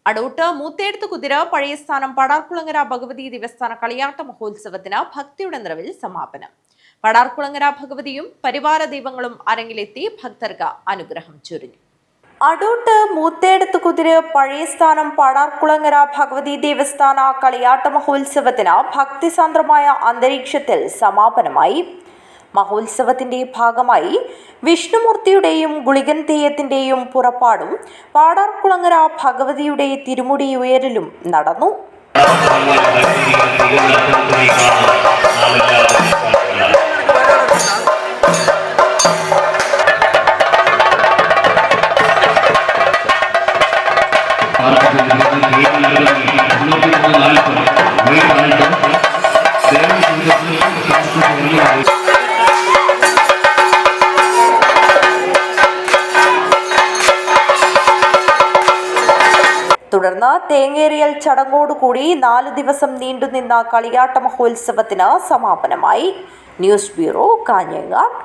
അടൂട്ട് മൂത്തേടത്ത് കുതിര പഴയ സ്ഥാനം പടാർകുളങ്ങര ഭഗവതി ദേവസ്ഥാന കളിയാട്ട മഹോത്സവത്തിന് ഭക്തിയുടെ നിറവിൽ സമാപനം. പടാർകുളങ്ങര ഭഗവതിയും പരിവാര ദൈവങ്ങളും അരങ്ങിലെത്തി ഭക്തർക്ക് അനുഗ്രഹം ചൊരിഞ്ഞു. അടൂട്ട് മൂത്തേടത്ത് കുതിര പഴയ സ്ഥാനം പടാർകുളങ്ങര ഭഗവതി ദേവസ്ഥാന കളിയാട്ട മഹോത്സവത്തിന് ഭക്തിസാന്ദ്രമായ അന്തരീക്ഷത്തിൽ സമാപനമായി. മഹോത്സവത്തിന്റെ ഭാഗമായി വിഷ്ണുമൂർത്തിയുടെയും ഗുളികൻ തെയ്യത്തിന്റെയും പുറപ്പാടും പാടാർകുളങ്ങര ഭഗവതിയുടെ തിരുമുടി ഉയരലും നടന്നു. തുടർന്ന് തേങ്ങേറിയൽ ചടങ്ങോടുകൂടി 4 ദിവസം നീണ്ടുനിന്ന കളിയാട്ട മഹോത്സവത്തിന് സമാപനമായി. News bureau, Kanhangad.